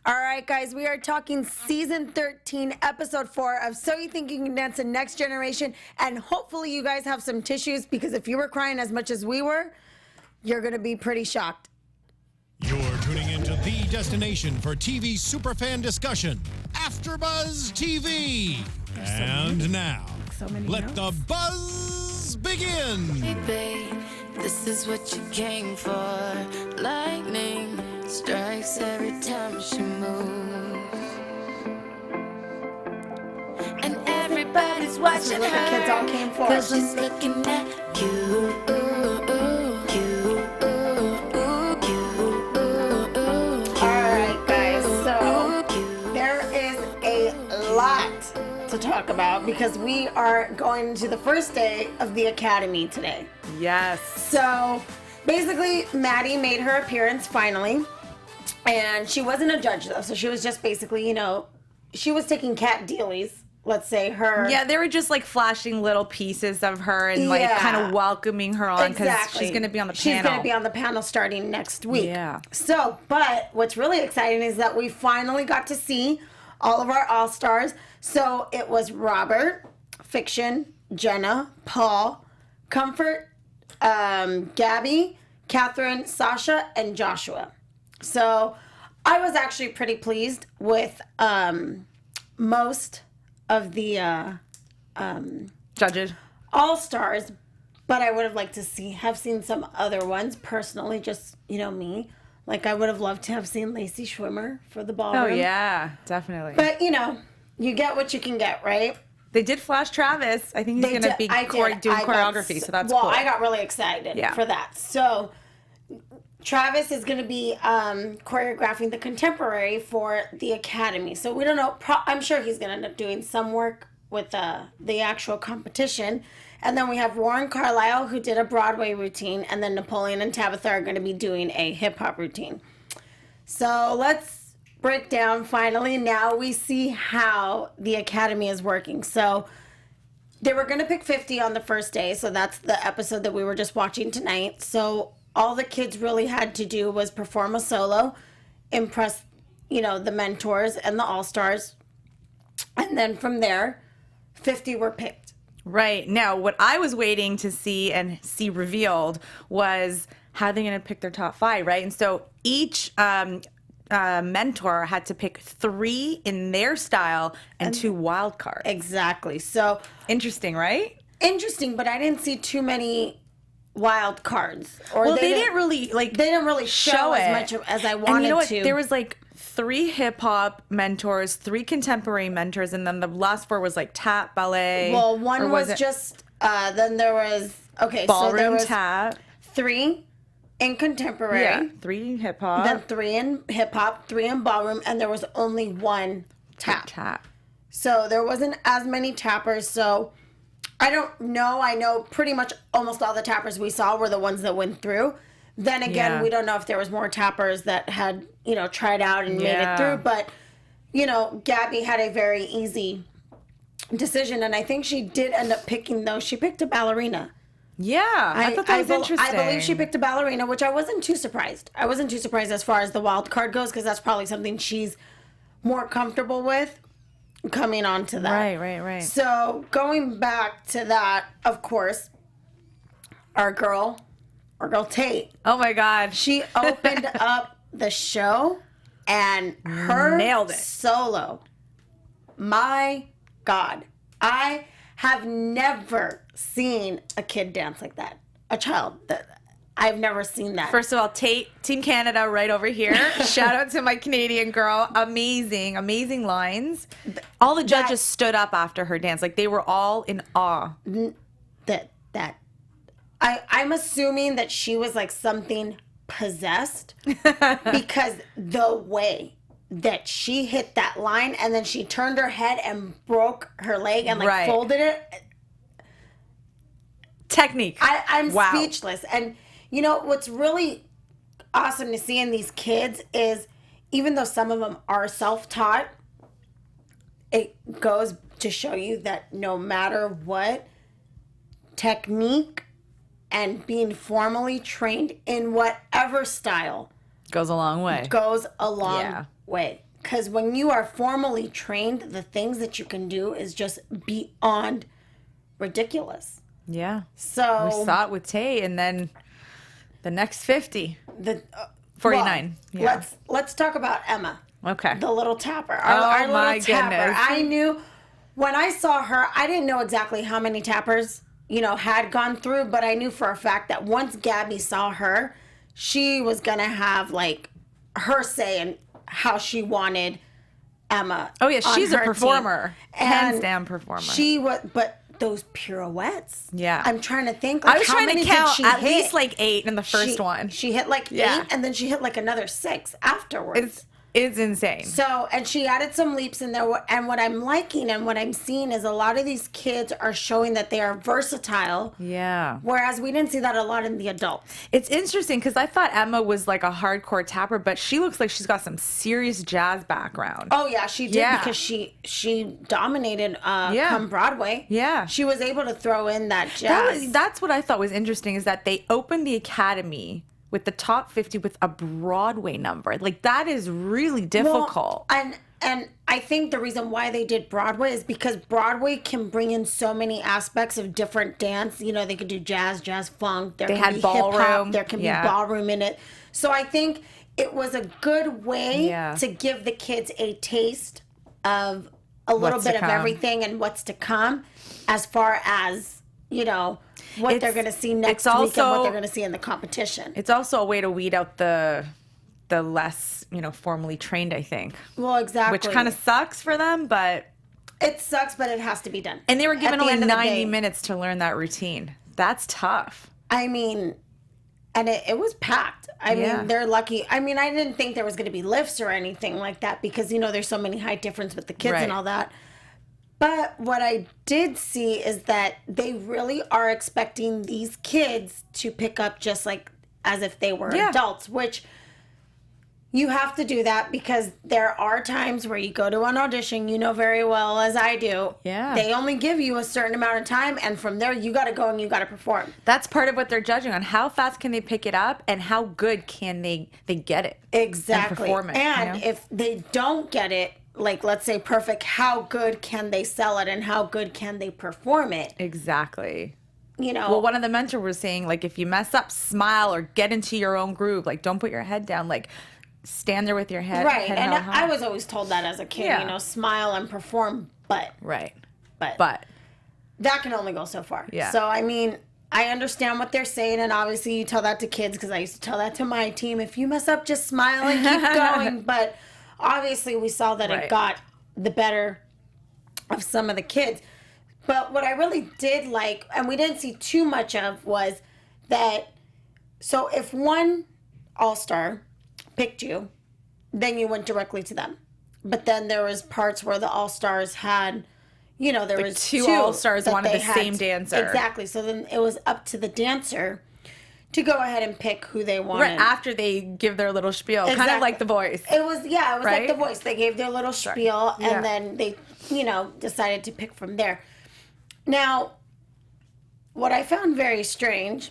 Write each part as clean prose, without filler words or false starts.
All right, guys, we are talking season 13, episode 4 of So You Think You Can Dance the Next Generation. And hopefully you guys have some tissues, because if you were crying as much as we were, you're going to be pretty shocked. You're tuning into the destination for TV superfan discussion, AfterBuzz TV. And now, let the buzz begin. Hey babe, this is what you came for. Lightning strikes every time she moves, and everybody's watching what the kids all her, came for. 'cause she's looking at you. Alright, guys, so there is a lot to talk about because we are going into the first day of the Academy today. Yes. So basically, Maddie made her appearance finally, and she wasn't a judge though, so she was just basically, you know, she was taking cat dealies. Let's say her. Yeah, they were just like flashing little pieces of her and like kind of welcoming her on because she's going to be on the panel. She's going to be on the panel starting next week. Yeah. So, but what's really exciting is that we finally got to see all of our all-stars. So it was Robert, Fiction, Jenna, Paul, Comfort, Gabby, Catherine, Sasha, and Joshua. So I was actually pretty pleased with most of the Judges. all-stars, but I would have liked to have seen some other ones personally, just, you know, me. Like, I would have loved to have seen Lacey Schwimmer for the Ballroom. Oh, yeah, definitely. But, you know, you get what you can get, right? They did flash Travis. I think he's going to be doing choreography, so that's cool. Well, I got really excited for that. So Travis is going to be choreographing the contemporary for the Academy. So we don't know. I'm sure he's going to end up doing some work with the actual competition. And then we have Warren Carlisle, who did a Broadway routine. And then Napoleon and Tabitha are going to be doing a hip-hop routine. So let's break down finally. Now we see how the Academy is working. So they were going to pick 50 on the first day. So that's the episode that we were just watching tonight. So all the kids really had to do was perform a solo, impress, you know, the mentors and the all-stars. And then from there, 50 were picked. Right. Now, what I was waiting to see and see revealed was how they're going to pick their top 5, right? And so each mentor had to pick 3 in their style and 2 wild cards. Exactly. So interesting, right? Interesting, but I didn't see too many wild cards. Or well, they didn't really show as much as I wanted and you know what? to. There was like 3 hip hop mentors, 3 contemporary mentors, and then the last 4 was like tap, ballet. Well, one was just then there was ballroom, so there was tap, 3 in contemporary. Yeah, 3 hip hop. Then 3 in hip hop, 3 in ballroom, and there was only 1 tap. So there wasn't as many tappers. So I don't know. I know pretty much almost all the tappers we saw were the ones that went through. Then again, we don't know if there was more tappers that had, you know, tried out and made it through. But, you know, Gabby had a very easy decision. And I think she did end up picking, though. She picked a ballerina. Yeah, I thought that was interesting. I believe she picked a ballerina, which I wasn't too surprised. I wasn't too surprised as far as the wild card goes, because that's probably something she's more comfortable with coming on to that. Right. So going back to that, of course, our girl Tate. Oh my God. She opened up the show and her nailed it. Solo. My God. I have never seen a kid dance like that. A child. I've never seen that. First of all, Tate, Team Canada right over here. Shout out to my Canadian girl. Amazing lines. All the judges stood up after her dance. Like, they were all in awe. I'm assuming that she was like something possessed because the way that she hit that line and then she turned her head and broke her leg and folded it. Technique. I'm speechless. And you know, what's really awesome to see in these kids is even though some of them are self-taught, it goes to show you that no matter what, technique and being formally trained in whatever style goes a long way. Goes a long way. Because when you are formally trained, the things that you can do is just beyond ridiculous. Yeah. So we saw it with Tay, and then the next 50. 49. Well, yeah. Let's talk about Emma. Okay. The little tapper. Our my little tapper. goodness. I knew when I saw her, I didn't know exactly how many tappers, had gone through, but I knew for a fact that once Gabby saw her, she was going to have like her say in how she wanted Emma. Oh yeah, she's a performer. Hands down performer. She was, but those pirouettes. Yeah. I'm trying to think. Like, I was how trying many to count did she at hit? least like 8 in the first one. She hit like 8, and then she hit like another 6 afterwards. It's insane. So, and she added some leaps in there. And what I'm liking and what I'm seeing is a lot of these kids are showing that they are versatile. Yeah. Whereas we didn't see that a lot in the adults. It's interesting because I thought Emma was like a hardcore tapper, but she looks like she's got some serious jazz background. Oh yeah, she did because she dominated come Broadway. Yeah. She was able to throw in that jazz. That's what I thought was interesting is that they opened the academy with the top 50 with a Broadway number. Like, that is really difficult. Well, and I think the reason why they did Broadway is because Broadway can bring in so many aspects of different dance. They could do jazz funk. There can be ballroom. hip-hop. There can be ballroom in it. So I think it was a good way to give the kids a taste of a little bit of everything and what's to come as far as, what they're going to see next week and what they're going to see in the competition. It's also a way to weed out the less, formally trained, I think. Well, exactly. Which kind of sucks for them, but... It sucks, but it has to be done. And they were given only 90 minutes to learn that routine. That's tough. I mean, and it was packed. I mean, they're lucky. I mean, I didn't think there was going to be lifts or anything like that because, there's so many height difference with the kids and all that. But what I did see is that they really are expecting these kids to pick up just like as if they were adults, which you have to do that because there are times where you go to an audition, very well as I do. Yeah. They only give you a certain amount of time, and from there you got to go and you got to perform. That's part of what they're judging on. How fast can they pick it up and how good can they get it? Exactly. And perform it. And if they don't get it, like, let's say perfect, how good can they sell it and how good can they perform it? Exactly. Well, one of the mentors was saying, like, if you mess up, smile or get into your own groove. Like, don't put your head down. Like, stand there with your head and held high. I was always told that as a kid, smile and perform, but but that can only go so far. Yeah. So, I mean, I understand what they're saying, and obviously you tell that to kids because I used to tell that to my team. If you mess up, just smile and keep going. But obviously we saw that it got the better of some of the kids. But what I really did like, and we didn't see too much of, was that, so if one all-star picked you, then you went directly to them. But then there was parts where the all-stars had, there was two all-stars wanted the same dancer. Exactly. So then it was up to the dancer to go ahead and pick who they wanted. Right after they give their little spiel, kind of like The Voice. It was like The Voice. They gave their little spiel, and then they, decided to pick from there. Now, what I found very strange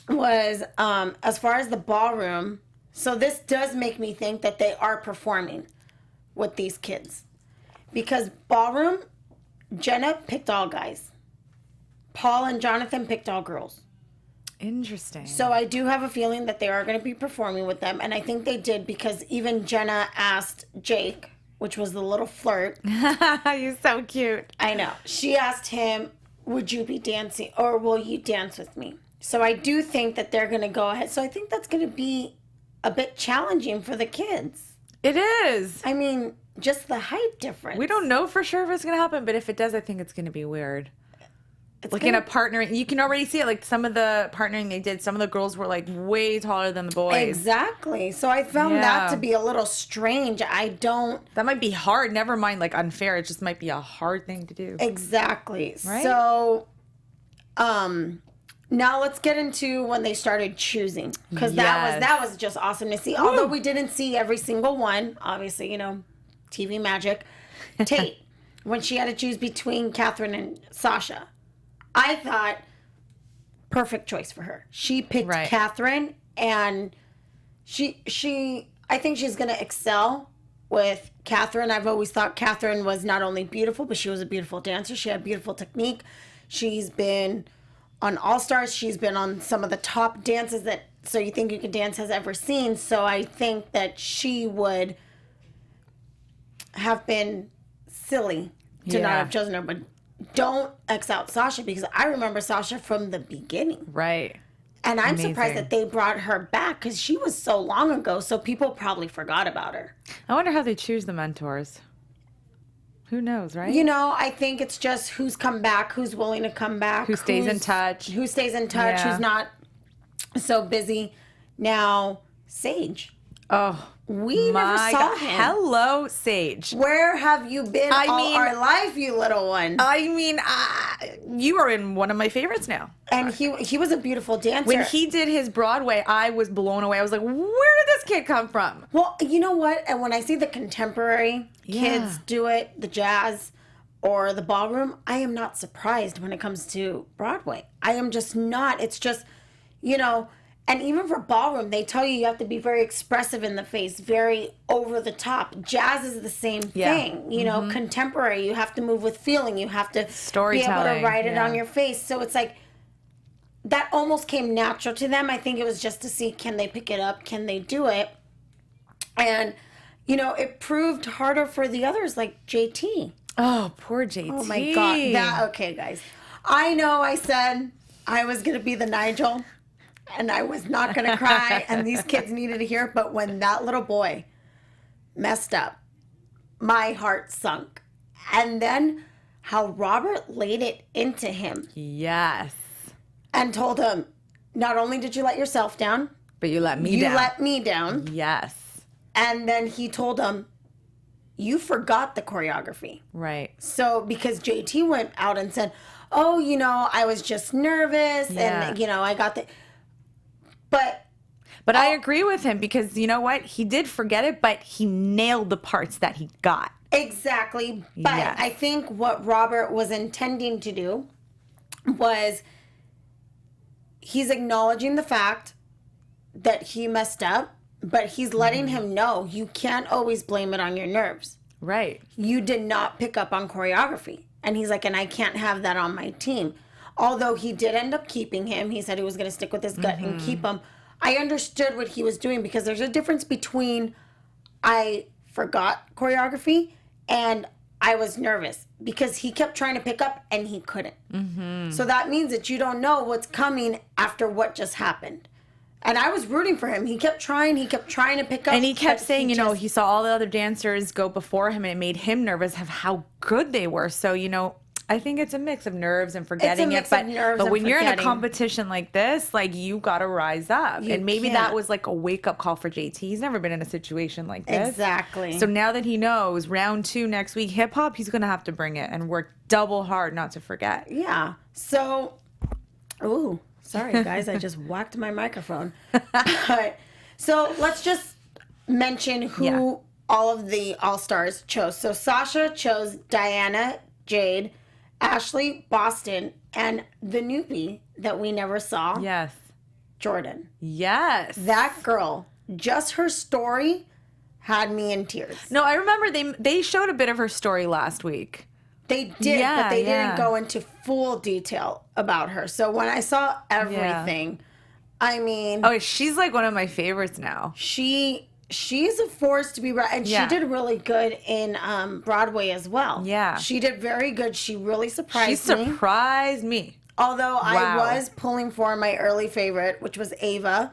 was, as far as the ballroom, so this does make me think that they are performing with these kids. Because ballroom, Jenna picked all guys. Paul and Jonathan picked all girls. Interesting. So I do have a feeling that they are going to be performing with them. And I think they did because even Jenna asked Jake, which was the little flirt. You're so cute. I know. She asked him, would you be dancing or will you dance with me? So I do think that they're going to go ahead. So I think that's going to be a bit challenging for the kids. It is. I mean, just the height difference. We don't know for sure if it's going to happen, but if it does, I think it's going to be weird. In a partnering, you can already see it. Like some of the partnering they did, some of the girls were like way taller than the boys. Exactly. So I found that to be a little strange. That might be hard. Never mind like unfair. It just might be a hard thing to do. Exactly. Right? So, now let's get into when they started choosing, because that was just awesome to see. Woo! Although we didn't see every single one, obviously, TV magic. Tate, when she had to choose between Catherine and Sasha, I thought perfect choice for her. She picked Catherine, and she I think she's gonna excel with Catherine. I've always thought Catherine was not only beautiful, but she was a beautiful dancer. She had beautiful technique. She's been on All Stars. She's been on some of the top dances that So You Think You Can Dance has ever seen. So I think that she would have been silly to not have chosen her. But don't X out Sasha, because I remember Sasha from the beginning. Right. And I'm surprised that they brought her back, because she was so long ago, so people probably forgot about her. I wonder how they choose the mentors. Who knows, right? You know, I think it's just who's come back, who's willing to come back. Who stays in touch. Who stays in touch, who's not so busy. Now, Sage. Oh, we never saw him. Hello, Sage. Where have you been all our life, you little one? I mean, you are in one of my favorites now. And he was a beautiful dancer. When he did his Broadway, I was blown away. I was like, where did this kid come from? Well, you know what? And when I see the contemporary kids do it, the jazz or the ballroom, I am not surprised when it comes to Broadway. I am just not. It's just, you know... And even for ballroom, they tell you have to be very expressive in the face, very over the top. Jazz is the same thing. You know, contemporary, you have to move with feeling. You have to be able to write it on your face. So it's like, that almost came natural to them. I think it was just to see, can they pick it up? Can they do it? And, you know, it proved harder for the others, like JT. Oh, poor JT. Oh, my God. Okay, guys. I know I said I was going to be the Nigel. And I was not going to cry, and these kids needed to hear it. But when that little boy messed up, my heart sunk. And then how Robert laid it into him. Yes. And told him, not only did you let yourself down, but you let me down. You let me down. Yes. And then he told him, you forgot the choreography. Right. So, because JT went out and said, oh, you know, I was just nervous, and, you know, I got the... But I agree with him, because you know what? He did forget it, but he nailed the parts that he got. Exactly. But I think what Robert was intending to do was he's acknowledging the fact that he messed up, but he's letting him know you can't always blame it on your nerves. Right. You did not pick up on choreography. And he's like, and I can't have that on my team. Although he did end up keeping him. He said he was going to stick with his gut and keep him. I understood what he was doing, because there's a difference between I forgot choreography and I was nervous, because he kept trying to pick up and he couldn't. So that means that you don't know what's coming after what just happened. And I was rooting for him. He kept trying to pick up. And he kept saying, you know, he saw all the other dancers go before him, and it made him nervous of how good they were. So, you know, I think it's a mix of nerves and forgetting it. But when you're in a competition like this, like, you got to rise up. And maybe that was like a wake-up call for JT. He's never been in a situation like this. Exactly. So now that he knows round 2 next week, hip-hop, he's going to have to bring it and work double hard not to forget. Yeah. So, ooh, sorry, guys. I just whacked my microphone. But, so let's just mention who all of the All-Stars chose. So Sasha chose Diana, Jade, Ashley, Boston, and the newbie that we never saw. Yes. Jordan. Yes. That girl, just her story had me in tears. No, I remember they showed a bit of her story last week. They did, but they didn't go into full detail about her. So when I saw everything, I mean... Oh, she's like one of my favorites now. She's a force to be right, and she did really good in Broadway as well. Yeah, she did very good. She really surprised me. She surprised me. Although I was pulling for my early favorite, which was Ava,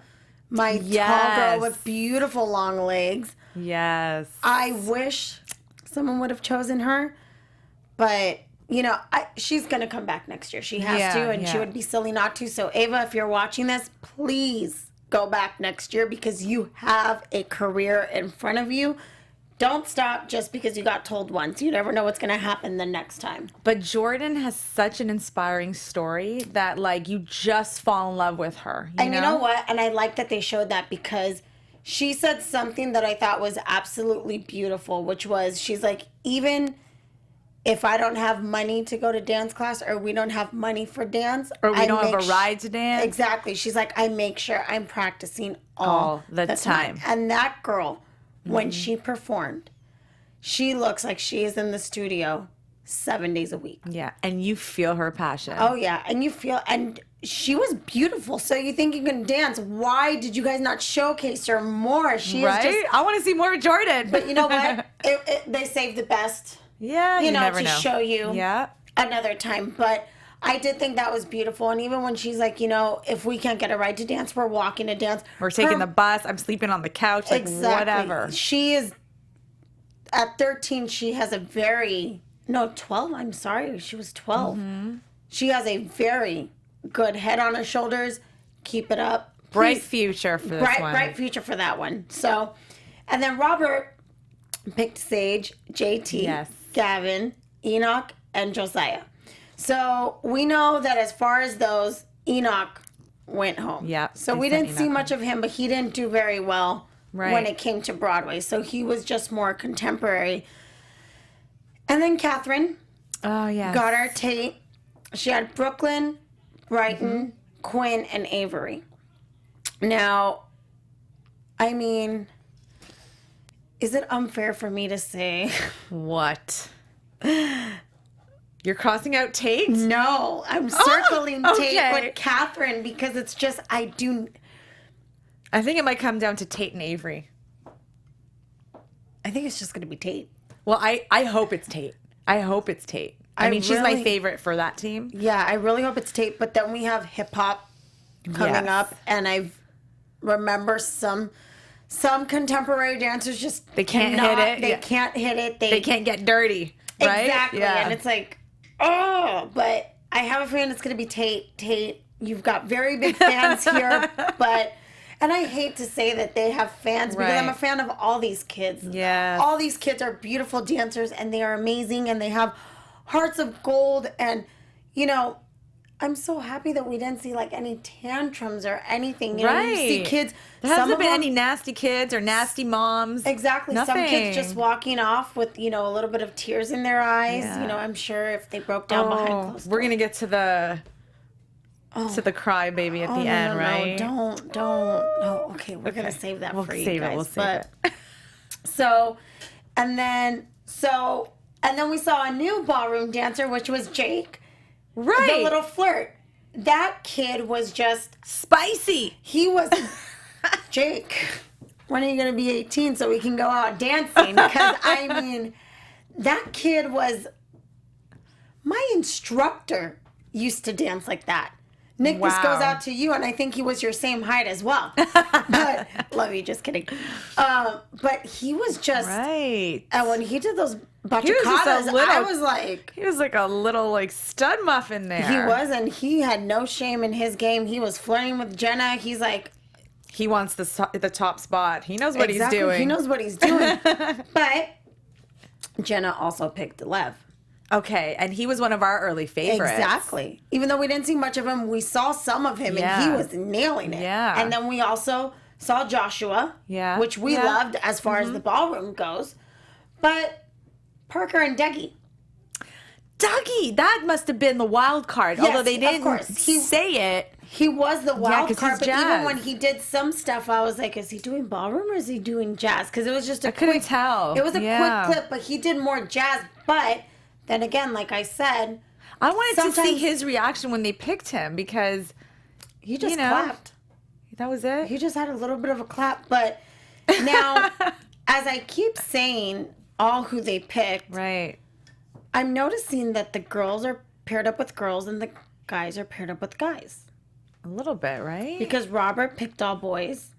my tall girl with beautiful long legs. Yes, I wish someone would have chosen her, but you know, she's gonna come back next year. She has to, and she would be silly not to. So Ava, if you're watching this, please go back next year, because you have a career in front of you. Don't stop just because you got told once. You never know what's going to happen the next time. But Jordan has such an inspiring story that, like, you just fall in love with her. You know what? And I like that they showed that, because she said something that I thought was absolutely beautiful, which was, she's like, even if I don't have money to go to dance class, or we don't have money for dance, or we don't have a ride to dance. Exactly. She's like, I make sure I'm practicing all the time. And that girl, when she performed, she looks like she is in the studio 7 days a week. Yeah, and you feel her passion. Oh, yeah, and she was beautiful. So you think you can dance. Why did you guys not showcase her more? She is just... I want to see more of Jordan. But you know what? They saved the best. Yeah, you never know. To show you another time. But I did think that was beautiful. And even when she's like, if we can't get a ride to dance, we're walking to dance. We're taking the bus. I'm sleeping on the couch. Like, whatever. She is, at 13, she has a very... No, 12. I'm sorry. She was 12. Mm-hmm. She has a very good head on her shoulders. Keep it up. Bright future for this one. Bright future for that one. So, and then Robert picked Sage, JT, Gavin, Enoch, and Josiah. So we know that as far as those, Enoch went home. Yeah. So we didn't see much of him, but he didn't do very well when it came to Broadway. So he was just more contemporary. And then Catherine got her Tate. She had Brooklyn, Brighton, Quinn, and Avery. Now, I mean, is it unfair for me to say... What? You're crossing out Tate? No, I'm circling Tate with Catherine because it's just, I think it might come down to Tate and Avery. I think it's just going to be Tate. Well, I hope it's Tate. I hope it's Tate. I mean, she's my favorite for that team. Yeah, I really hope it's Tate. But then we have hip hop coming up, and I remember some contemporary dancers just they can't hit it. They can't hit it. They can't get dirty. Right? Exactly, and it's like, oh. But I have a feeling it's gonna be Tate. Tate, you've got very big fans here, but. And I hate to say that they have fans because I'm a fan of all these kids. Yeah. All these kids are beautiful dancers and they are amazing and they have hearts of gold. And, I'm so happy that we didn't see like any tantrums or anything. You see kids. There hasn't been any nasty kids or nasty moms. Exactly. Nothing. Some kids just walking off with, a little bit of tears in their eyes. Yeah. I'm sure if they broke down behind closed doors. We're going to get to the cry baby at the end, right? No, don't. No, okay, we're going to save that for you guys. We'll save it. And then we saw a new ballroom dancer, which was Jake. Right. The little flirt. That kid was just... spicy. He was... Jake, when are you going to be 18 so we can go out dancing? Because, that kid was... My instructor used to dance like that. Nick, this goes out to you, and I think he was your same height as well. But love you, just kidding. But he was just right. And when he did those bachacadas, I was like, he was like a little stud muffin there. He was, and he had no shame in his game. He was flirting with Jenna. He's like, he wants the top spot. He knows what he's doing. He knows what he's doing. But Jenna also picked Lev. Okay, and he was one of our early favorites. Exactly. Even though we didn't see much of him, we saw some of him, and he was nailing it. Yeah. And then we also saw Joshua, which we loved as far as the ballroom goes. But Parker and Dougie, that must have been the wild card, although they didn't say it. He was the wild card, but jazz. even when he did some stuff, I was like, is he doing ballroom or is he doing jazz? Because it was just couldn't tell. It was a quick clip, but he did more jazz, but... Then again, like I said, I wanted to see his reaction when they picked him because he just clapped. That was it? He just had a little bit of a clap. But now, as I keep saying all who they picked, right? I'm noticing that the girls are paired up with girls and the guys are paired up with guys. A little bit, right? Because Robert picked all boys.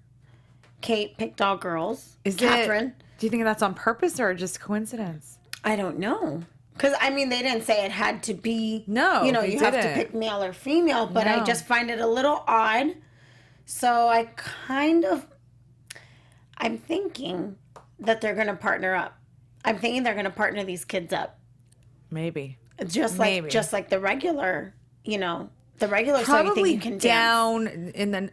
Kate picked all girls. Catherine. Do you think that's on purpose or just coincidence? I don't know. Because, they didn't say it had to be, no, you have to pick male or female, but I just find it a little odd. So I'm thinking that they're going to partner up. I'm thinking they're going to partner these kids up. Maybe. Just like the regular, the regular probably so you think you can down dance. In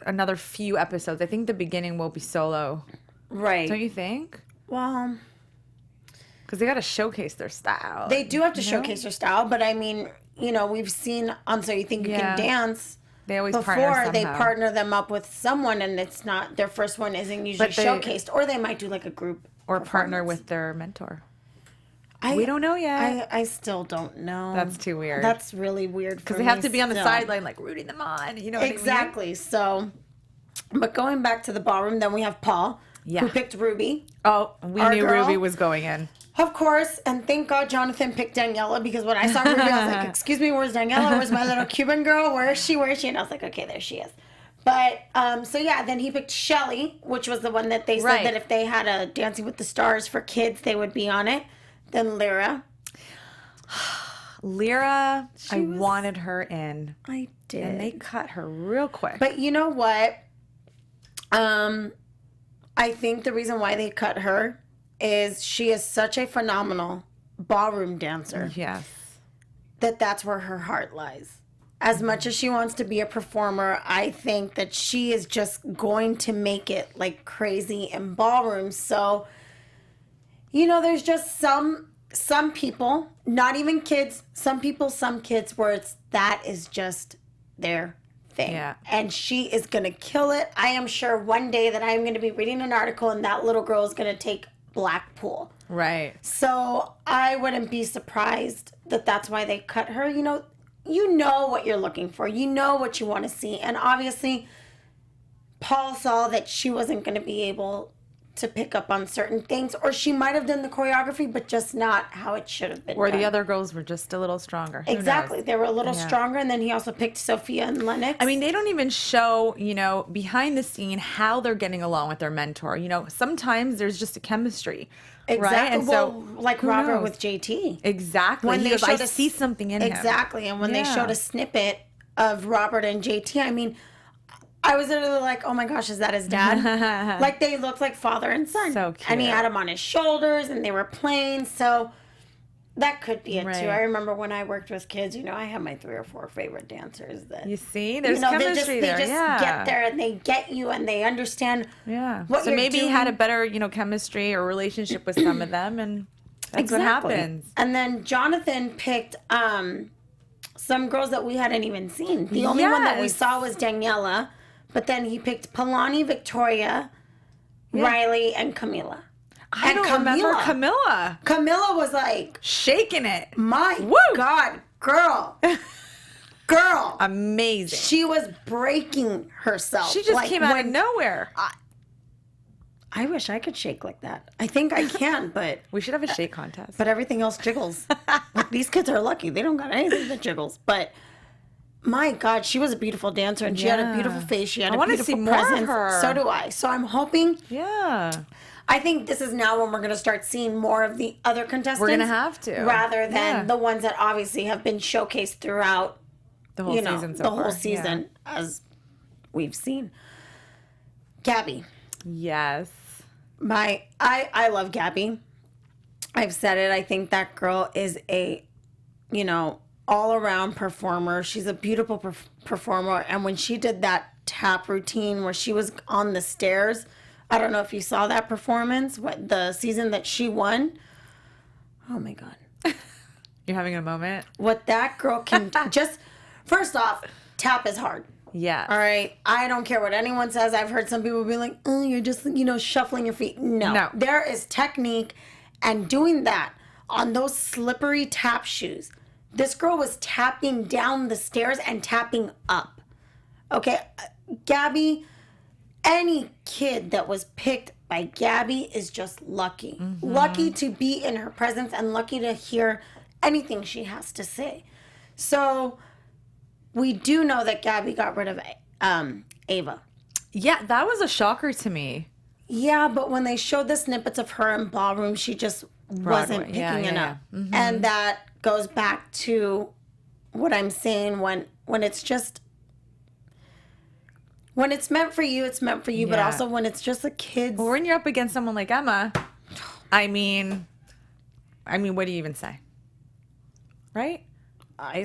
another few episodes. I think the beginning will be solo. Right. Don't you think? Well... Because they got to showcase their style. They do have to showcase their style, but we've seen on So You Think You Can Dance. They always they partner them up with someone, and it's not their first one isn't usually showcased, or they might do like a group or partner with their mentor. We don't know yet. I still don't know. That's too weird. That's really weird because they have to be on the sideline, like rooting them on. You know what exactly. I mean? So, but going back to the ballroom, then we have Paul, who picked Ruby. Oh, we knew Ruby was going in. Of course, and thank God Jonathan picked Daniela, because when I saw Ruby, I was like, excuse me, where's Daniela? Where's my little Cuban girl? Where is she? Where is she? And I was like, okay, there she is. But, so yeah, then he picked Shelly, which was the one that they said that if they had a Dancing with the Stars for kids, they would be on it. Then Lyra. Lyra, I wanted her in. I did. And they cut her real quick. But you know what? I think the reason why they cut her is she is such a phenomenal ballroom dancer. Yes. That's where her heart lies. As much as she wants to be a performer, I think that she is just going to make it like crazy in ballroom. So, you know, there's just some people, not even kids, some kids where that is just their thing. Yeah. And she is going to kill it. I am sure one day that I'm going to be reading an article and that little girl is going to take Blackpool. Right. So I wouldn't be surprised that that's why they cut her. You know what you're looking for. You know what you want to see. And obviously, Paul saw that she wasn't going to be able to pick up on certain things, or she might have done the choreography, but just not how it should have been Or done. the other girls were just a little stronger. Who Exactly. knows? They were a little stronger, and then he also picked Sophia and Lennox. I mean, they don't even show, behind the scene how they're getting along with their mentor. Sometimes there's just a chemistry. Exactly. Right? And well, like Robert knows? with JT. Exactly. When he they goes, I showed see something in him. Exactly. And when they showed a snippet of Robert and JT, I mean, I was literally like, oh my gosh, is that his dad? Like, they looked like father and son. So cute. And he had him on his shoulders, and they were playing. So that could be it, too. I remember when I worked with kids, I had my 3 or 4 favorite dancers that... You see? There's chemistry there. They just get there, and they get you, and they understand what you're maybe doing. he had a better, chemistry or relationship with some of them, and that's what happens. And then Jonathan picked some girls that we hadn't even seen. The only one that we saw was Daniela. But then he picked Palani, Victoria, Riley, and Camila. I don't remember Camila. Camila was like... shaking it. My God, girl. Girl. Amazing. She was breaking herself. She just came out of nowhere. I wish I could shake like that. I think I can, but... We should have a shake contest. But everything else jiggles. These kids are lucky. They don't got anything that jiggles. But... my God, she was a beautiful dancer, and she had a beautiful face. She had a beautiful presence. More of her. So do I. So I'm hoping. Yeah. I think this is now when we're going to start seeing more of the other contestants. We're going to have to. Rather than the ones that obviously have been showcased throughout the whole season so far. The whole season, as we've seen. Gabby. Yes. I love Gabby. I've said it. I think that girl is a, all-around performer. She's a beautiful performer. And when she did that tap routine where she was on the stairs, I don't know if you saw that performance, the season that she won. Oh, my God. You're having a moment? What that girl can just... First off, tap is hard. Yeah. All right? I don't care what anyone says. I've heard some people be like, oh, you're just, shuffling your feet. No. There is technique. And doing that on those slippery tap shoes... This girl was tapping down the stairs and tapping up. Okay, Gabby, any kid that was picked by Gabby is just lucky. Mm-hmm. Lucky to be in her presence and lucky to hear anything she has to say. So we do know that Gabby got rid of Ava. Yeah, that was a shocker to me. Yeah, but when they showed the snippets of her in Ballroom, she just wasn't picking it up. Mm-hmm. And that goes back to what I'm saying when it's just... When it's meant for you, it's meant for you. But also when it's just a kid's... Well, when you're up against someone like Emma, I mean, what do you even say? Right?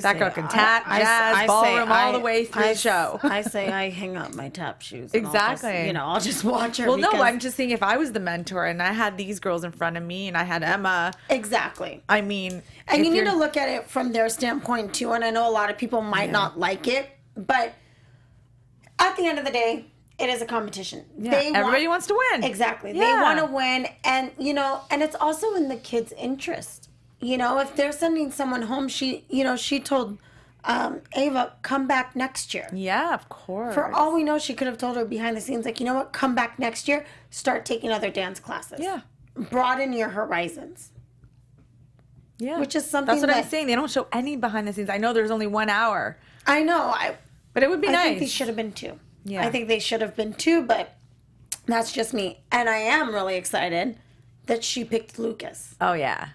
That girl can tap, jazz, ballroom, all the way through the show. I say I hang up my tap shoes. Exactly. I'll just watch her. Well, no, I'm just saying if I was the mentor and I had these girls in front of me and I had Emma. Exactly. I mean. And you need to look at it from their standpoint too. And I know a lot of people might not like it. But at the end of the day, it is a competition. Yeah. Everybody wants to win. Exactly. Yeah. They want to win. And, and it's also in the kids' interest. If they're sending someone home, she told Ava, come back next year. Yeah, of course. For all we know, she could have told her behind the scenes, like, you know what, come back next year, start taking other dance classes. Yeah. Broaden your horizons. Yeah. Which is something that's what I'm saying. They don't show any behind the scenes. I know there's only 1 hour. I know. But it would be nice. I think these should have been 2. Yeah. I think they should have been 2, but that's just me. And I am really excited that she picked Lucas. Oh, yeah.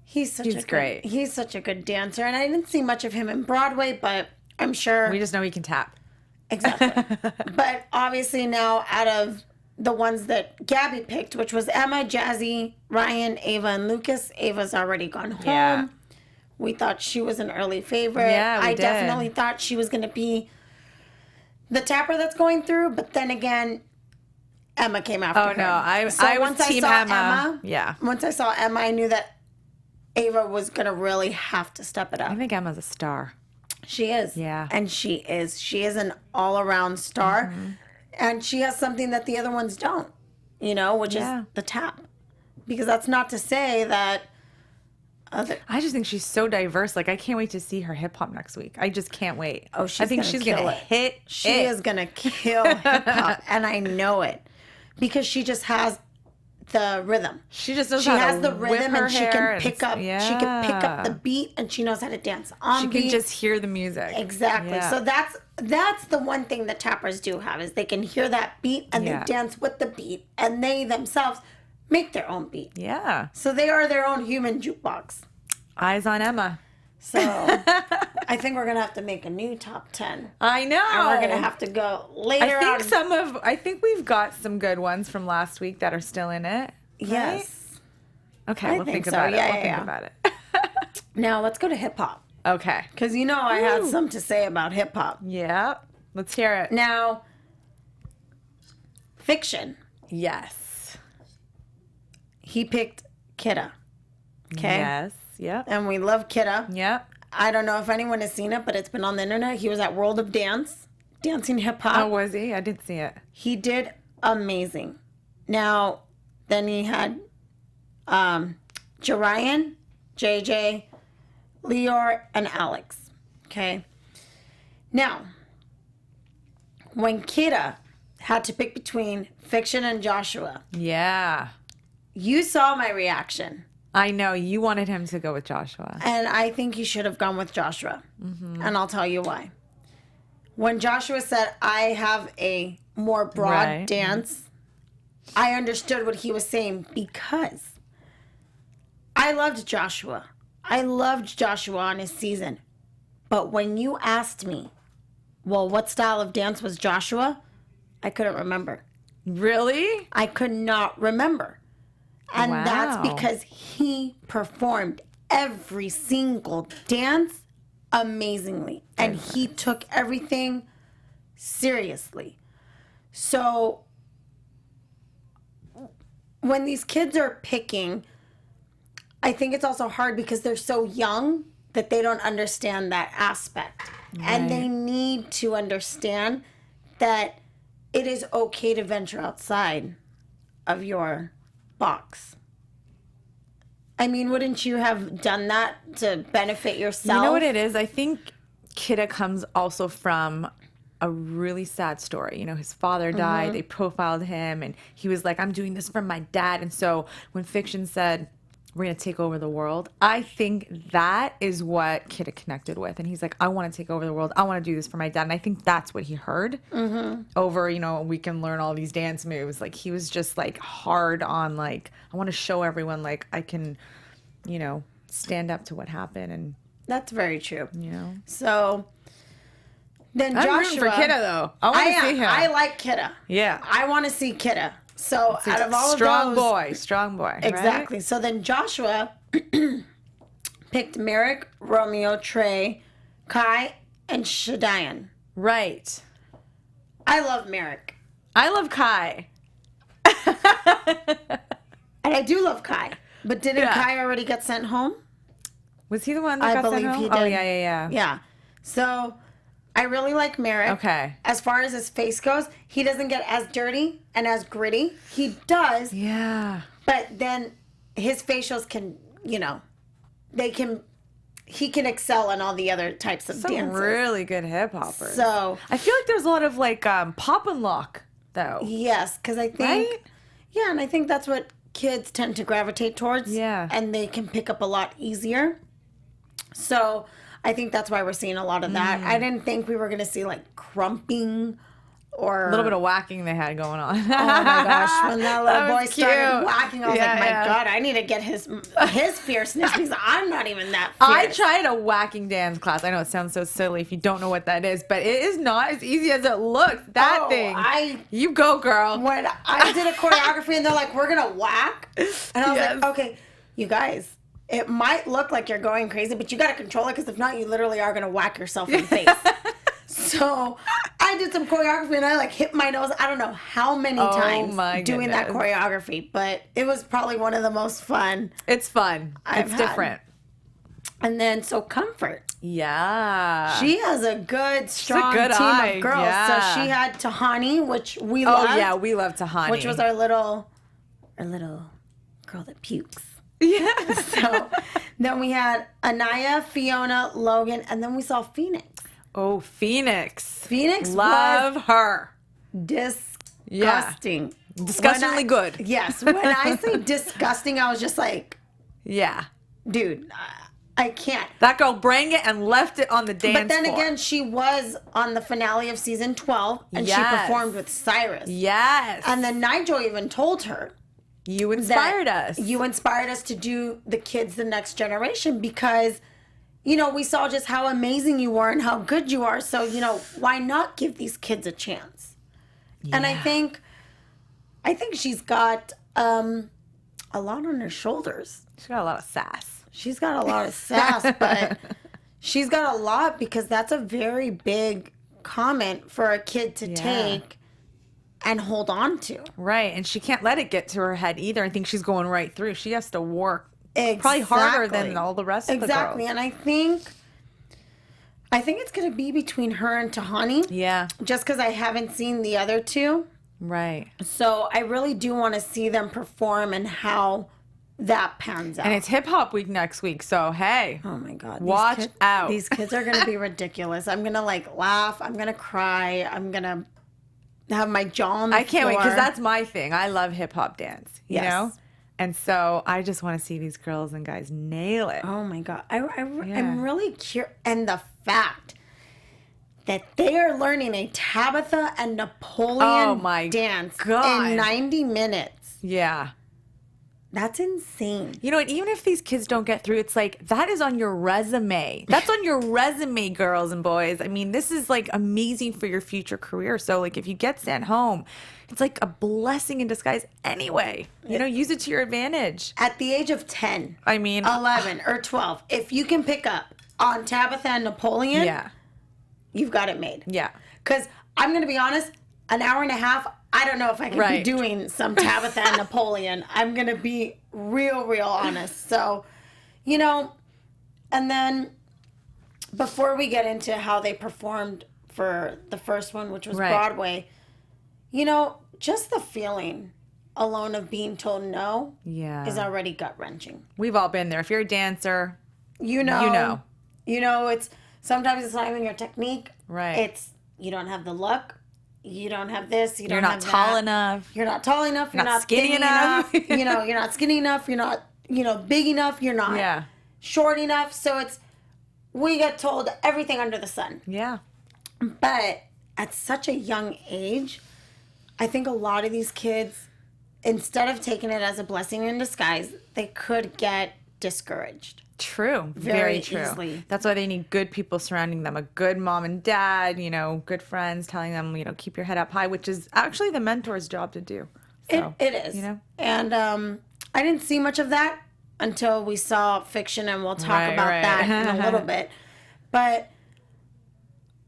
He's great. He's such a good dancer. And I didn't see much of him in Broadway, but I'm sure. We just know he can tap. Exactly. But obviously now out of the ones that Gabby picked, which was Emma, Jazzy, Ryan, Ava, and Lucas, Ava's already gone home. Yeah. We thought she was an early favorite. Yeah, we did. Definitely thought she was going to be the tapper that's going through. But then again, Emma came after her. Oh, no. I was team Emma. Yeah. Once I saw Emma, I knew that Ava was going to really have to step it up. I think Emma's a star. She is. Yeah. And she is. She is an all-around star. Mm-hmm. And she has something that the other ones don't, which is the tap. Because that's not to say that I just think she's so diverse. Like, I can't wait to see her hip-hop next week. I just can't wait. Oh, I think she's going to hit She is going to kill hip-hop. And I know it. Because she just has the rhythm. She just knows she how to has the rhythm and she can pick up yeah. she can pick up the beat and she knows how to dance on beat. She can just hear the music. Exactly. Yeah. So that's the one thing that tappers do have is they can hear that beat and they dance with the beat and they themselves make their own beat. Yeah. So they are their own human jukebox. Eyes on Emma. So I think we're gonna have to make a new top 10. I know. And we're gonna have to go later. I think we've got some good ones from last week that are still in it. Right? Yes. Okay, we'll think about it. We'll think about it. Now let's go to hip hop. Okay. Because I had some to say about hip hop. Yeah. Let's hear it. Now, Fiction. Yes. He picked Kidda. Okay. Yes. Yep. And we love Kidda. Yep. I don't know if anyone has seen it, but it's been on the internet. He was at World of Dance, dancing hip hop. Oh, was he? I did see it. He did amazing. Now, then he had Jarian, JJ, Leor, and Alex. Okay. Now, when Kidda had to pick between Fiction and Joshua. Yeah. You saw my reaction. I know. You wanted him to go with Joshua. And I think he should have gone with Joshua. Mm-hmm. And I'll tell you why. When Joshua said, I have a more broad dance, I understood what he was saying because I loved Joshua. I loved Joshua on his season. But when you asked me, well, what style of dance was Joshua? I couldn't remember. Really? I could not remember. And that's because he performed every single dance amazingly. And he took everything seriously. So when these kids are picking, I think it's also hard because they're so young that they don't understand that aspect. Right. And they need to understand that it is okay to venture outside of your box. I mean, wouldn't you have done that to benefit yourself? You know what it is? I think Kidda comes also from a really sad story. His father died. Mm-hmm. They profiled him, and he was like, I'm doing this for my dad. And so when Fiction said, we're going to take over the world, I think that is what Kidda connected with. And he's like, I want to take over the world. I want to do this for my dad. And I think that's what he heard over, we can learn all these dance moves. Like, he was just, like, hard on, like, I want to show everyone, like, I can, stand up to what happened. And that's very true. So then I'm Joshua. rooting for Kidda, though. I want to see him. I like Kidda. Yeah. I want to see Kidda. So out of all of those, strong boy, exactly. Right? So then Joshua picked Merrick, Romeo, Trey, Kai, and Shadian. Right. I love Merrick. I love Kai. And I do love Kai. But didn't Kai already get sent home? Was he the one that got sent home? He did. Oh, yeah. Yeah. So I really like Merrick. Okay. As far as his face goes, he doesn't get as dirty and as gritty. He does. Yeah. But then his facials can, he can excel in all the other types of Some dances. really good hip hoppers. So I feel like there's a lot of like pop and lock though. yes, because I think, Right? yeah, and I think that's what kids tend to gravitate towards. Yeah. And they can pick up a lot easier. So I think that's why we're seeing a lot of that. I didn't think we were going to see like crumping or A little bit of whacking they had going on. oh my gosh, when that little boy was started cute. whacking, I was like, my God, I need to get his fierceness because I'm not even that fierce. I tried a whacking dance class. I know it sounds so silly if you don't know what that is, but it is not as easy as it looks. That thing. You go, girl. When I did a choreography and they're like, we're going to whack. And I was like, okay, you guys, it might look like you're going crazy, but you got to control it because if not, you literally are going to whack yourself in the face. So I did some choreography and I like hit my nose. I don't know how many times doing that choreography, but it was probably one of the most fun. It's fun. It's different. And then so Comfort. Yeah. She has a good, strong good team eye. of girls. Yeah. So she had Tahani, which we loved. Oh yeah, we love Tahani. Which was our little girl that pukes. Yeah. So then we had Anaya, Fiona, Logan, and then we saw Phoenix. Oh, Phoenix. Phoenix love was her. Disgusting. Yeah. Disgustingly good. Yes. When I say disgusting, I was just like, yeah. dude, I can't. That girl bring it and left it on the dance floor. But then again, she was on the finale of season 12, and she performed with Cyrus. Yes. And then Nigel even told her, you inspired us. You inspired us to do the kids the next generation because, we saw just how amazing you were and how good you are. So, why not give these kids a chance? Yeah. And I think she's got a lot on her shoulders. She's got a lot of sass. She's got a lot of sass, but she's got a lot because that's a very big comment for a kid to take and hold on to. Right. And she can't let it get to her head either. I think she's going right through. She has to work probably harder than all the rest of the girls. Exactly. And I think it's going to be between her and Tahani. Yeah. Just because I haven't seen the other two. Right. So I really do want to see them perform and how that pans out. And it's hip hop week next week. So, hey. Oh my God. Watch out. These kids are going to be ridiculous. I'm going to laugh. I'm going to cry. I'm going to have my jaw on the floor. I can't wait because that's my thing. I love hip hop dance, you know? And so I just want to see these girls and guys nail it. Oh my God. I'm really curious. And the fact that they are learning a Tabitha and Napoleon dance in 90 minutes. Yeah. That's insane. You know, and even if these kids don't get through, it's like, that is on your resume. That's on your resume, girls and boys. I mean, this is like amazing for your future career. So like if you get sent home, it's like a blessing in disguise anyway. Use it to your advantage. At the age of 10, 11 or 12, if you can pick up on Tabitha and Napoleon, you've got it made. Yeah. Because I'm going to be honest, an hour and a half, I don't know if I can be doing some Tabitha and Napoleon. I'm going to be real honest. So, and then before we get into how they performed for the first one, which was Broadway, just the feeling alone of being told no is already gut-wrenching. We've all been there. If you're a dancer, it's sometimes it's not even your technique. Right. It's you don't have the luck. You don't have this. You don't you're have not tall that. enough. You're not tall enough. You're not skinny enough. You're not skinny enough. You're not, big enough. You're not short enough. So we get told everything under the sun. Yeah. But at such a young age, I think a lot of these kids, instead of taking it as a blessing in disguise, they could get discouraged. True. Very true. Easily. That's why they need good people surrounding them. A good mom and dad, good friends telling them, keep your head up high, which is actually the mentor's job to do. So, it is. And I didn't see much of that until we saw Fiction, and we'll talk about that in a little bit. But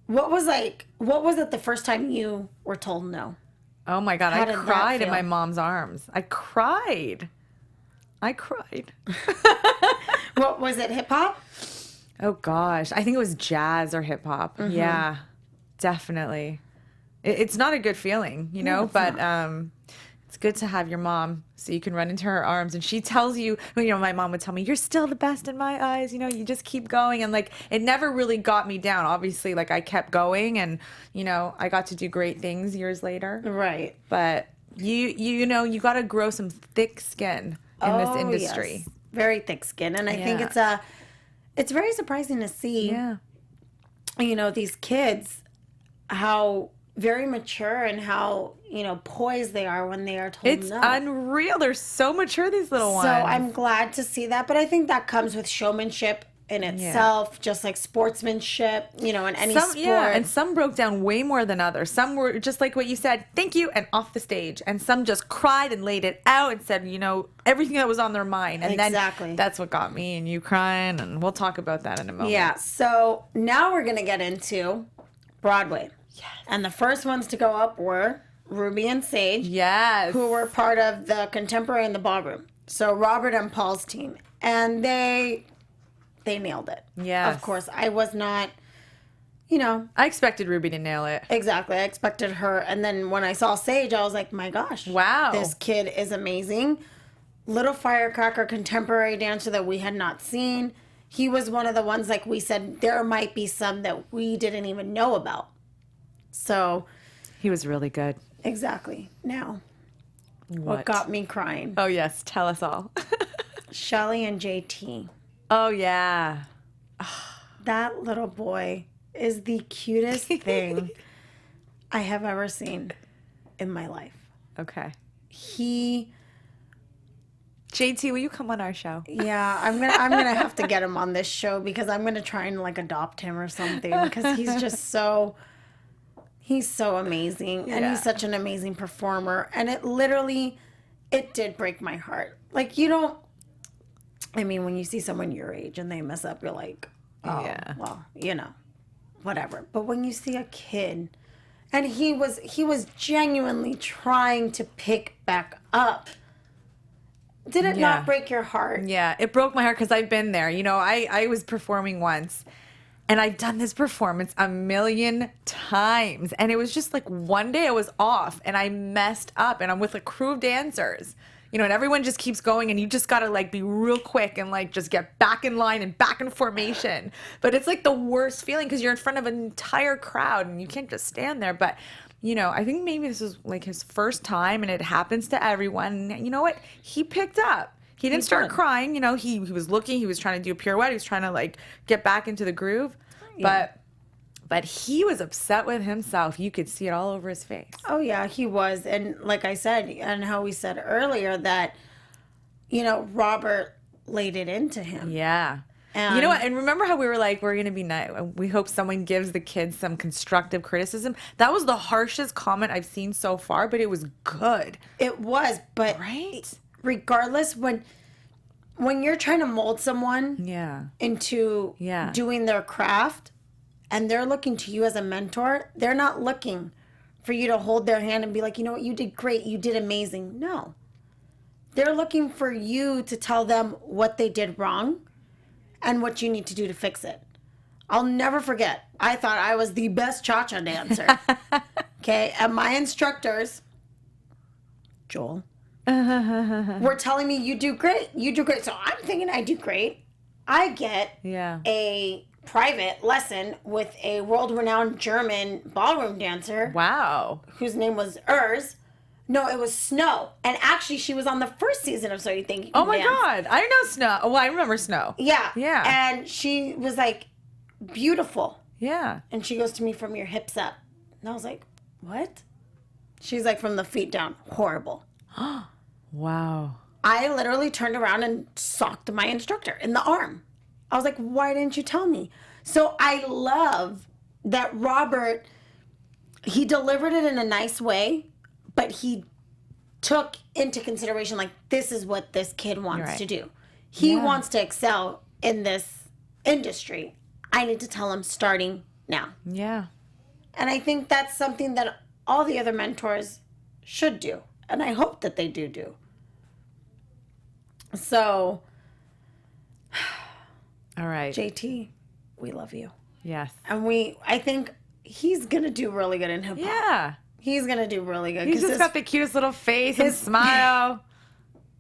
what was it the first time you were told no? Oh my God, I cried in my mom's arms. I cried. What was it, hip hop? Oh gosh, I think it was jazz or hip hop. Mm-hmm. Yeah. Definitely. It's not a good feeling, you know, but it's good to have your mom so you can run into her arms and she tells you, you know, my mom would tell me, you're still the best in my eyes, you know, you just keep going. And like, it never really got me down. Obviously, like I kept going and, you know, I got to do great things years later. Right. But you know, you got to grow some thick skin in this industry. Yes. Very thick skin. And I think it's very surprising to see, you know, these kids, how very mature and how, you know, poised they are when they are told it's no. Unreal. They're so mature, these little ones. So I'm glad to see that. But I think that comes with showmanship in itself, just like sportsmanship, you know, in any sport. Yeah, and some broke down way more than others. Some were just like what you said, thank you, and off the stage. And some just cried and laid it out and said, you know, everything that was on their mind. And then that's what got me and you crying. And we'll talk about that in a moment. Yeah, so now we're going to get into Broadway. Yes. And the first ones to go up were Ruby and Sage. Yes. Who were part of the Contemporary and the Ballroom. So Robert and Paul's team. And they nailed it. Yes. Of course, I was not, you know. I expected Ruby to nail it. Exactly. I expected her. And then when I saw Sage, I was like, my gosh. Wow. This kid is amazing. Little firecracker contemporary dancer that we had not seen. He was one of the ones, like we said, there might be some that we didn't even know about. So. He was really good. Exactly. Now, what got me crying? Oh, yes. Tell us all. Shelly and JT. Oh, yeah. That little boy is the cutest thing I have ever seen in my life. Okay. JT, will you come on our show? Yeah, I'm gonna have to get him on this show because I'm gonna try and like adopt him or something because he's so amazing and he's such an amazing performer and it did break my heart. Like when you see someone your age and they mess up, you're like, oh, well, you know, whatever. But when you see a kid and he was genuinely trying to pick back up. Did it not break your heart? Yeah, it broke my heart because I've been there. You know, I was performing once, and I've done this performance a million times. And it was just like one day I was off, and I messed up, and I'm with a crew of dancers. You know, and everyone just keeps going, and you just got to, like, be real quick and, like, just get back in line and back in formation. But it's, like, the worst feeling because you're in front of an entire crowd, and you can't just stand there. But you know, I think maybe this was like his first time and it happens to everyone. And you know what? He picked up. He didn't start crying. You know, he was looking. He was trying to do a pirouette. He was trying to like get back into the groove. Yeah. But he was upset with himself. You could see it all over his face. Oh, yeah, he was. And like I said, and how we said earlier that, you know, Robert laid it into him. Yeah. You know what? And remember how we were like, we're going to be nice. We hope someone gives the kids some constructive criticism. That was the harshest comment I've seen so far, but it was good. It was, but regardless, when you're trying to mold someone into doing their craft and they're looking to you as a mentor, they're not looking for you to hold their hand and be like, you know what, you did great, you did amazing. No. They're looking for you to tell them what they did wrong and what you need to do to fix it. I'll never forget. I thought I was the best cha-cha dancer. Okay, and my instructors, Joel, were telling me, you do great. You do great. So I'm thinking I do great. I get a private lesson with a world-renowned German ballroom dancer. Wow. Whose name was Urs. No, it was Snow. And actually, she was on the first season of So You Think You Can Dance. Oh, my God. I know Snow. Well, I remember Snow. Yeah. Yeah. And she was, like, beautiful. Yeah. And she goes to me, from your hips up. And I was like, what? She's like, from the feet down. Horrible. Wow. I literally turned around and socked my instructor in the arm. I was like, why didn't you tell me? So I love that Robert, he delivered it in a nice way. But he took into consideration, like, this is what this kid wants to do. He wants to excel in this industry. I need to tell him starting now. Yeah. And I think that's something that all the other mentors should do. And I hope that they do. So, all right. JT, we love you. Yes. And I think he's going to do really good in hip hop. Yeah. He's going to do really good. He's just got the cutest little face and smile.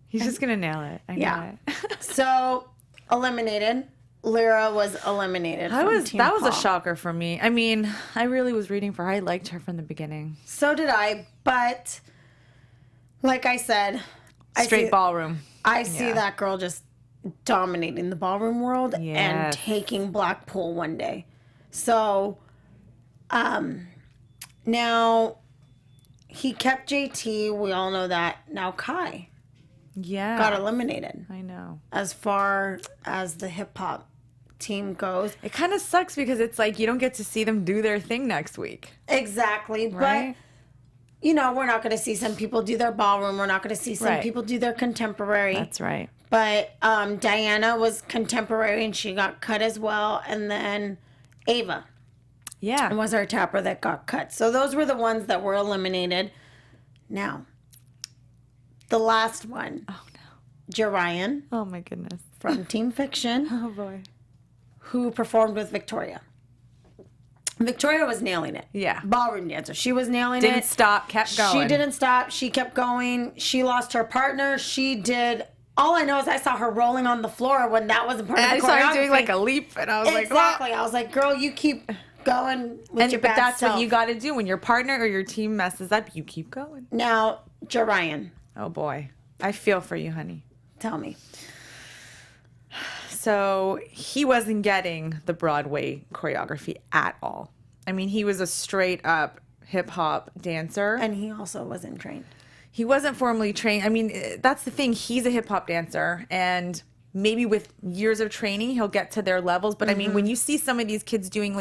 He's just going to nail it. I know it. So, eliminated. Lyra was eliminated. That was a shocker for me. I mean, I really was rooting for her. I liked her from the beginning. So did I, but like I said, Straight ballroom. I see that girl just dominating the ballroom world and taking Blackpool one day. So, now he kept JT. We all know that. Now Kai got eliminated. I know. As far as the hip hop team goes. It kind of sucks because it's like you don't get to see them do their thing next week. Exactly. Right? But, we're not going to see some people do their ballroom. We're not going to see some people do their contemporary. That's right. But Diana was contemporary and she got cut as well. And then Ava was our tapper that got cut. So those were the ones that were eliminated. Now, the last one. Oh, no. Jerian. Oh, my goodness. From Team Fiction. Oh, boy. Who performed with Victoria. Victoria was nailing it. Yeah. Ballroom dancer. She was nailing it. Didn't stop, kept going. She didn't stop. She kept going. She lost her partner. She did. All I know is I saw her rolling on the floor when that wasn't part of the choreography. I saw her doing like a leap, and I was like, exactly. I was like, girl, you keep going with your bad But that's self. what you got to do. When your partner or your team messes up, you keep going. Now, Jerian. Oh, boy. I feel for you, honey. Tell me. So he wasn't getting the Broadway choreography at all. I mean, he was a straight up hip hop dancer. And he also wasn't trained. He wasn't formally trained. I mean, that's the thing. He's a hip hop dancer. And maybe with years of training, he'll get to their levels. But I mean, when you see some of these kids doing,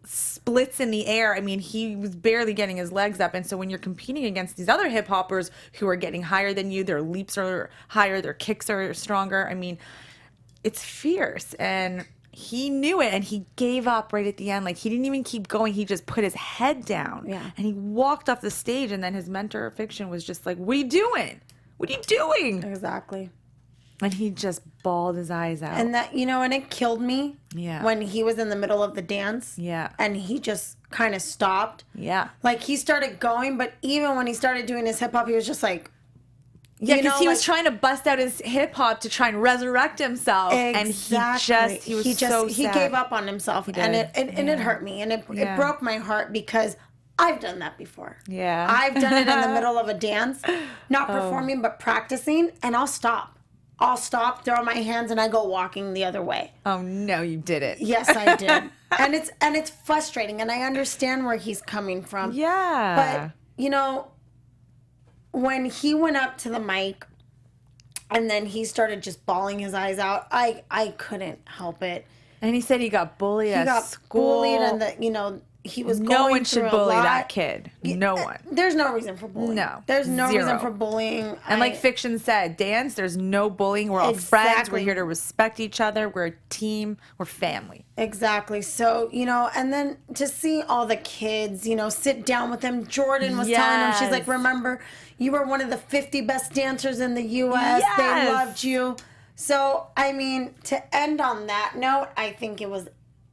splits in the air, I mean, he was barely getting his legs up. And so when you're competing against these other hip hoppers who are getting higher than you, their leaps are higher, their kicks are stronger. I mean, it's fierce, and he knew it, and he gave up right at the end. Like, he didn't even keep going. He just put his head down, and he walked off the stage, and then his mentor, Fiction, was just like, what are you doing? What are you doing? Exactly. And he just bawled his eyes out. And that, and it killed me when he was in the middle of the dance. Yeah. And he just kind of stopped. Yeah. Like, he started going, but even when he started doing his hip-hop, he was just like, yeah, because he was trying to bust out his hip hop to try and resurrect himself, exactly. and he was he gave up on himself, and it hurt me, and it broke my heart because I've done that before. Yeah, I've done it in the middle of a dance, not performing but practicing, and I'll stop, throw my hands, and I go walking the other way. Oh no, you did it. Yes, I did, and it's frustrating, and I understand where he's coming from. Yeah, but when he went up to the mic and then he started just bawling his eyes out, I couldn't help it. And he said he got bullied at school. Bullied, and that he was going no one should through bully a lot. that kid. No one. There's no reason for bullying. No. There's no Zero. reason for bullying. And like Fiction said, dance, there's no bullying. We're all friends. We're here to respect each other. We're a team. We're family. Exactly. So, and then to see all the kids, sit down with them. Jordan was telling them, she's like, remember, you were one of the 50 best dancers in the U.S. Yes. They loved you. So, I mean, to end on that note, I think it was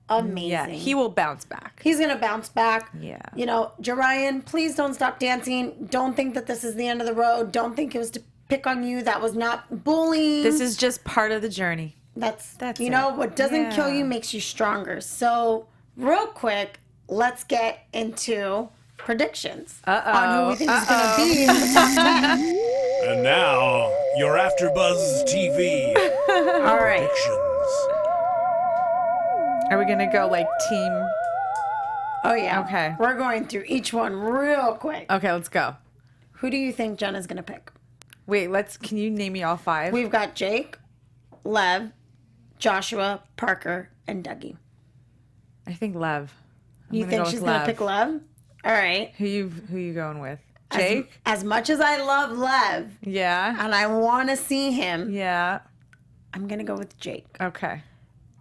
amazing. Yeah, he will bounce back. He's going to bounce back. Yeah. Jerian, please don't stop dancing. Don't think that this is the end of the road. Don't think it was to pick on you. That was not bullying. This is just part of the journey. That's what doesn't kill you makes you stronger. So, real quick, let's get into predictions on who we think is going to be in the top 10. And now, your AfterBuzz TV All right. predictions. Are we going to go like team? Oh, yeah. Okay. We're going through each one real quick. Okay, let's go. Who do you think Jenna's going to pick? Wait, can you name me all 5? We've got Jake, Lev, Joshua, Parker, and Dougie. I think Lev. You think she's going to pick Lev? All right. Who you going with? Jake? As much as I love Lev, Yeah. and I want to see him, Yeah. I'm going to go with Jake. Okay.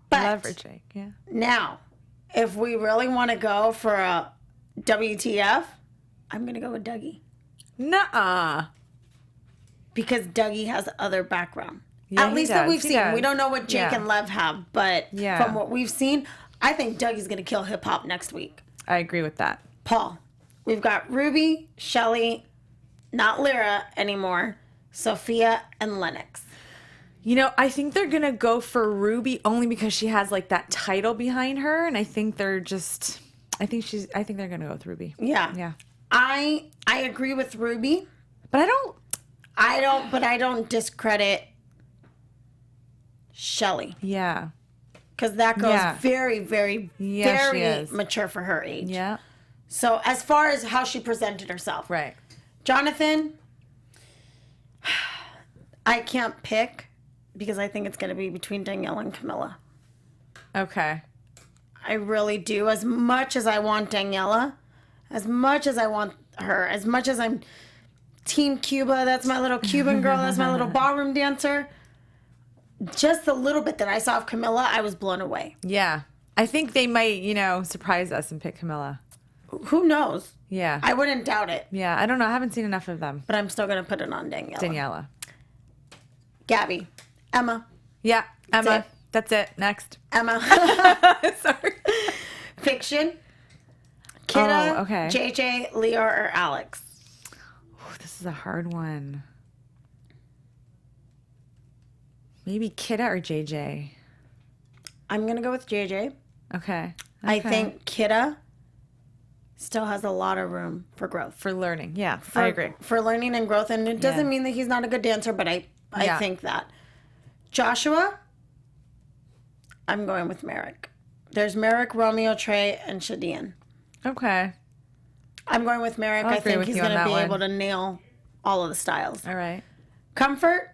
But Lev or Jake, yeah. now, if we really want to go for a WTF, I'm going to go with Dougie. Nuh-uh. Because Dougie has other background. Yeah, At least that we've seen. We don't know what Jake Yeah. and Lev have, but Yeah. from what we've seen, I think Dougie's going to kill hip-hop next week. I agree with that. Paul. We've got Ruby, Shelley, not Lyra anymore, Sophia, and Lennox. You know, I think they're going to go for Ruby only because she has like that title behind her. And I think they're just, I think they're going to go with Ruby. Yeah. Yeah. I agree with Ruby. But I don't discredit Shelley. Yeah. Because that girl's very, very, very is. mature for her age. Yeah. So as far as how she presented herself. Right. Jonathan, I can't pick because I think it's going to be between Danielle and Camilla. Okay. I really do. As much as I want Daniela, as much as I want her, as much as I'm Team Cuba, that's my little Cuban girl, that's my little ballroom dancer. Just the little bit that I saw of Camilla, I was blown away. Yeah. I think they might, surprise us and pick Camilla. Who knows? Yeah. I wouldn't doubt it. Yeah. I don't know. I haven't seen enough of them. But I'm still going to put it on Daniela. Gabby. Emma. Yeah. Emma. That's it. Next. Emma. Sorry. Fiction. Kidda. Oh, okay. JJ, Leor, or Alex. Ooh, this is a hard one. Maybe Kidda or JJ. I'm going to go with JJ. Okay. I think Kidda still has a lot of room for growth. For learning. Yeah, I agree. For learning and growth. And it doesn't mean that he's not a good dancer, but I think that. Joshua, I'm going with Merrick. There's Merrick, Romeo, Trey, and Shadian. Okay. I'm going with Merrick. I think he's going to be able to nail all of the styles. All right. Comfort,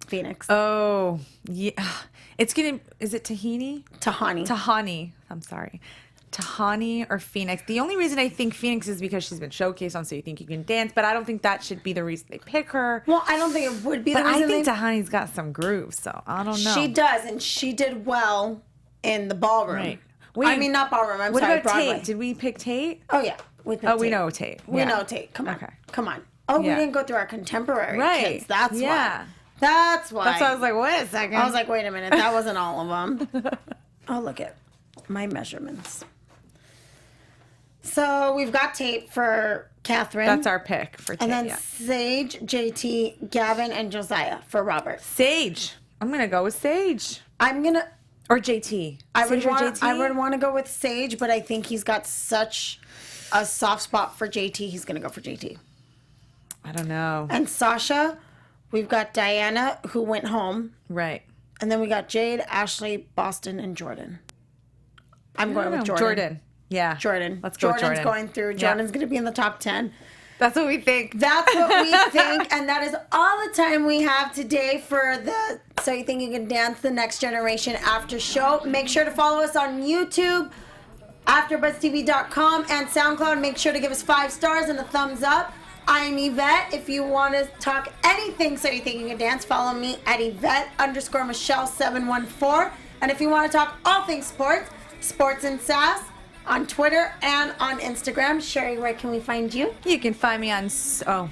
Phoenix. Oh, yeah. Is it Tahani? Tahani. I'm sorry. Tahani or Phoenix. The only reason I think Phoenix is because she's been showcased on So You Think You Can Dance, but I don't think that should be the reason they pick her. Well, I don't think it would be the reason. But I think Tahani's got some grooves, so I don't know. She does, and she did well in the ballroom. Right. Wait, not ballroom. I'm what sorry, about Broadway. Tate? Did we pick Tate? Oh, yeah. We know Tate. We know Tate. Come on. Okay. Come on. Oh, we didn't go through our contemporary kids. That's why. That's why I was like, wait a second. I was like, wait a minute. That wasn't all of them. Oh, look at my measurements. So we've got Tate for Catherine. That's our pick for Tate. And then Sage, JT, Gavin, and Josiah for Robert. Sage. I'm going to go with Sage. Or JT. I would want to go with Sage, but I think he's got such a soft spot for JT. He's going to go for JT. I don't know. And Sasha, we've got Diana, who went home. Right. And then we got Jade, Ashley, Boston, and Jordan. I'm going with Jordan. Yeah. Jordan. Let's go with Jordan's Jordan. going through. Jordan's going to be in the top 10. That's what we think. That's what we think. And that is all the time we have today for the So You Think You Can Dance the Next Generation After Show. Make sure to follow us on YouTube, AfterBuzzTV.com, and SoundCloud. Make sure to give us 5 stars and a thumbs up. I'm Yvette. If you want to talk anything So You Think You Can Dance, follow me at Yvette_Michelle714. And if you want to talk all things sports and sass, on Twitter and on Instagram. Sheri, where can we find you? You can find me on Facebook,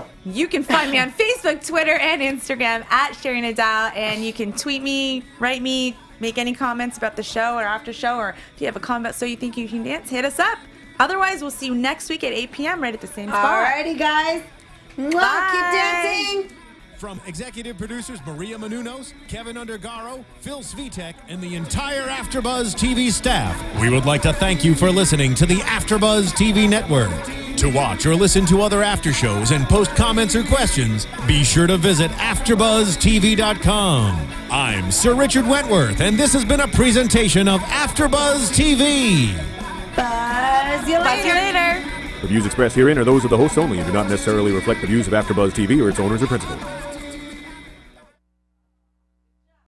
Twitter, and Instagram at Sheri Nedal, and you can tweet me, write me, make any comments about the show or after show, or if you have a comment about So You Think You Can Dance, hit us up. Otherwise, we'll see you next week at 8 p.m. right at the same spot. Alrighty, guys. Mwah, keep dancing. From executive producers Maria Menounos, Kevin Undergaro, Phil Svitek, and the entire AfterBuzz TV staff, we would like to thank you for listening to the AfterBuzz TV network. To watch or listen to other after shows and post comments or questions, be sure to visit AfterBuzzTV.com. I'm Sir Richard Wentworth, and this has been a presentation of AfterBuzz TV. Buzz you later. The views expressed herein are those of the hosts only and do not necessarily reflect the views of AfterBuzz TV or its owners or principals.